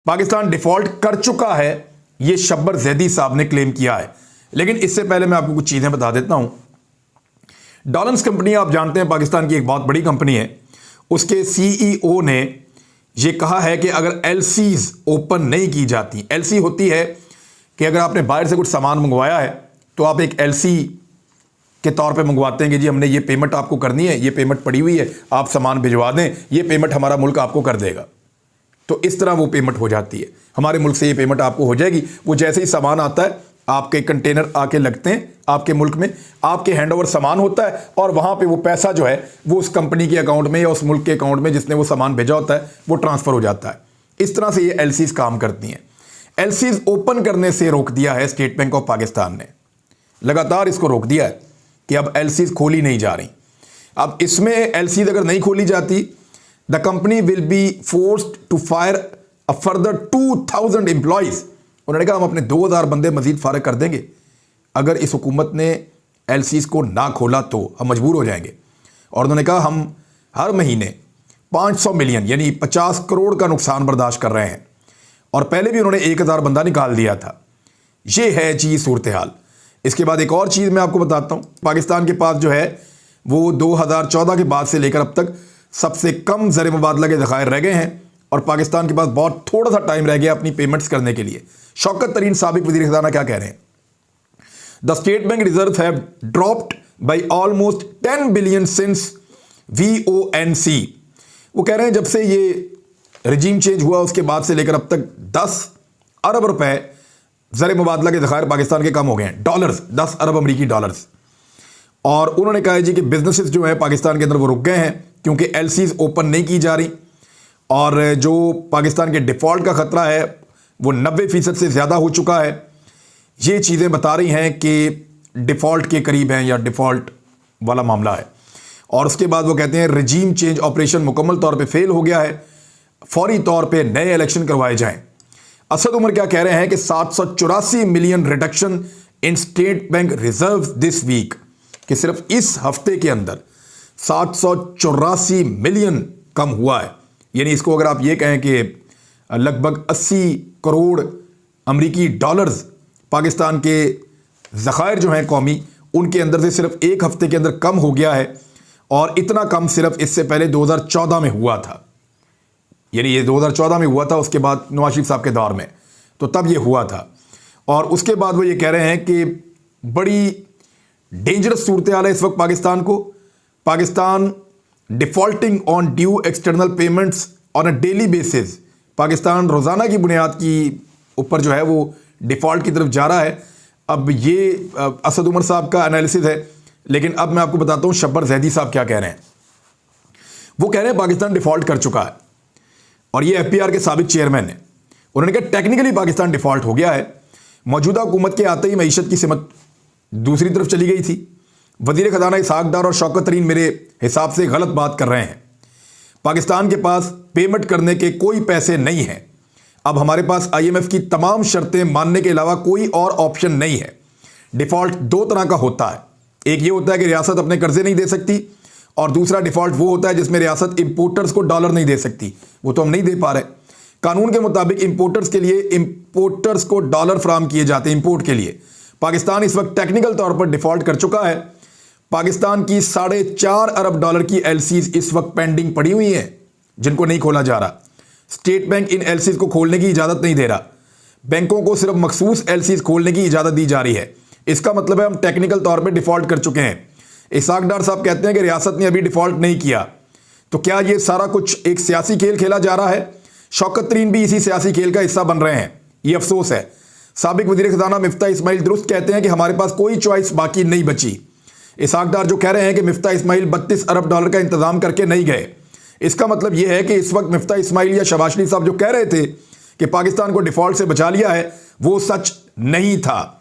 Pakistan default कर चुका है, यह शब्बर जैदी साहब ने क्लेम किया है। लेकिन इससे पहले मैं आपको कुछ चीजें बता देता हूं। डॉलर्स कंपनी आप जानते हैं पाकिस्तान की एक बहुत बड़ी कंपनी है। उसके सीईओ ने यह कहा है कि अगर एलसीज ओपन नहीं की जाती, एलसी होती है कि अगर आपने बाहर से कुछ सामान मंगवाया है तो आप एक एलसी के तौर पे मंगवाते हैं कि जी हमने ये पेमेंट आपको करनी है, ये पेमेंट पड़ी हुई है, आप सामान भिजवा दें, ये पेमेंट हमारा मुल्क आपको कर देगा। तो इस तरह वो पेमेंट हो जाती है, हमारे मुल्क से ये पेमेंट आपको हो जाएगी। वो जैसे ही सामान आता है, आपके कंटेनर आके लगते हैं आपके मुल्क में, आपके हैंडओवर सामान होता है और वहां पे वो पैसा जो है वो उस कंपनी के अकाउंट में या उस मुल्क के अकाउंट में जिसने वो सामान भेजा होता है वो ट्रांसफर हो जाता है। इस तरह से ये एलसीज काम करती हैं। एलसीज ओपन करने से रोक दिया है स्टेट बैंक ऑफ पाकिस्तान ने, लगातार इसको रोक दिया है कि अब एलसीज खोली नहीं जा रही। अब इसमें एलसीज अगर नहीं खोली जाती, the company will be forced to fire a further 2000 employees. उन्होंने कहा हम अपने 2000 बंदे मजीद फारग कर देंगे अगर इस हुकूमत ने एलसीज को ना खोला तो हम मजबूर हो जाएंगे। और उन्होंने कहा हम हर महीने 500 मिलियन यानी 50 करोड़ का नुकसान बर्दाश्त कर रहे हैं। और पहले भी उन्होंने 1000 बंदा निकाल दिया था। ये है जी सूरत हाल। इसके बाद एक और चीज़ मैं आपको बताता हूँ। पाकिस्तान के पास जो है वो 2014 के बाद से लेकर अब तक सबसे कम ज़र मुबादला के ज़खायर रह गए हैं और पाकिस्तान के पास बहुत थोड़ा सा टाइम रह गया अपनी पेमेंट्स करने के लिए। शौकत तरीन साबिक वज़ीर ख़ज़ाना क्या कह रहे हैं? The state bank reserve have dropped by almost 10 billion since VONC। वो कह रहे हैं जब से ये रजीम चेंज हुआ उसके बाद से लेकर अब तक 10 अरब रुपए ज़र मुबादला के ज़खायर पाकिस्तान के कम हो गए हैं। डॉलर्स, 10 अरब अमरीकी डॉलर्स। और उन्होंने कहा है जी कि बिजनेसेस जो है पाकिस्तान के अंदर वो रुक गए हैं क्योंकि एलसीज ओपन नहीं की जा रही और जो पाकिस्तान के डिफ़ॉल्ट का ख़तरा है वो 90% से ज़्यादा हो चुका है। ये चीज़ें बता रही हैं कि डिफ़ॉल्ट के करीब हैं या डिफ़ॉल्ट वाला मामला है। और उसके बाद वो कहते हैं रजीम चेंज ऑपरेशन मुकम्मल तौर पे फेल हो गया है, फौरी तौर पे नए इलेक्शन करवाए जाएं। असद उमर क्या कह रहे हैं कि 784 million reduction in state bank reserve this week, कि सिर्फ इस हफ्ते के अंदर 784 मिलियन कम हुआ है। यानी इसको अगर आप ये कहें कि लगभग 80 करोड़ अमरीकी डॉलर्स पाकिस्तान के ज़खायर जो हैं कौमी, उनके अंदर से सिर्फ एक हफ्ते के अंदर कम हो गया है। और इतना कम सिर्फ इससे पहले 2014 में हुआ था। यानी ये 2014 में हुआ था, उसके बाद नवाज शरीफ साहब के दौर में, तो तब ये हुआ था। और उसके बाद वो ये कह रहे हैं कि बड़ी डेंजरस सूरत हाल है इस वक्त पाकिस्तान को। Pakistan defaulting on due external payments on a daily basis. Pakistan रोज़ाना की बुनियाद की ऊपर जो है वो डिफ़ॉल्ट की तरफ जा रहा है। अब ये असद उमर साहब का एनालिसिस है, लेकिन अब मैं आपको बताता हूँ शब्बर जैदी साहब क्या कह रहे हैं। वो कह रहे हैं पाकिस्तान डिफ़ॉल्ट कर चुका है और ये FPR के साबिक चेयरमैन है। उन्होंने कहा टेक्निकली पाकिस्तान डिफ़ॉल्ट हो गया है। मौजूदा हुकूमत के आते ही मईशत की सिमत दूसरी तरफ चली गई थी। वज़ीर ख़ज़ाना इसहाक़ डार और शौकत तरीन मेरे हिसाब से गलत बात कर रहे हैं। पाकिस्तान के पास पेमेंट करने के कोई पैसे नहीं हैं। अब हमारे पास IMF की तमाम शर्तें मानने के अलावा कोई और ऑप्शन नहीं है। डिफ़ॉल्ट दो तरह का होता है, एक ये होता है कि रियासत अपने कर्जे नहीं दे सकती और दूसरा डिफ़ॉल्ट वो होता है जिसमें रियासत इंपोर्टर्स को डॉलर नहीं दे सकती। वो तो हम नहीं दे पा रहे। कानून के मुताबिक इंपोर्टर्स के लिए इंपोर्टर्स को डॉलर फराहम किए जाते हैं इंपोर्ट के लिए। पाकिस्तान इस वक्त टेक्निकल तौर पर डिफ़ॉल्ट कर चुका है। पाकिस्तान की 4.5 अरब डॉलर की एलसीज इस वक्त पेंडिंग पड़ी हुई हैं जिनको नहीं खोला जा रहा। स्टेट बैंक इन एलसीज को खोलने की इजाज़त नहीं दे रहा। बैंकों को सिर्फ मखसूस एलसीज खोलने की इजाज़त दी जा रही है। इसका मतलब है हम टेक्निकल तौर पर डिफ़ॉल्ट कर चुके हैं। इसहाक़ डार साहब कहते हैं कि रियासत ने अभी डिफ़ॉल्ट नहीं किया। तो क्या ये सारा कुछ एक सियासी खेल खेला जा रहा है? शौकत तरीन भी इसी सियासी खेल का हिस्सा बन रहे हैं। ये अफसोस है। साबिक वज़ीर ख़ज़ाना मिफ्ता इस्माइल दुरुस्त कहते हैं कि हमारे पास कोई चॉइस बाकी नहीं बची। इसहाक़ डार जो कह रहे हैं कि मिफ्ता इस्माइल 32 अरब डॉलर का इंतज़ाम करके नहीं गए, इसका मतलब यह है कि इस वक्त मिफ्ता इस्माइल या शहबाज शरीफ साहब जो कह रहे थे कि पाकिस्तान को डिफ़ॉल्ट से बचा लिया है, वो सच नहीं था।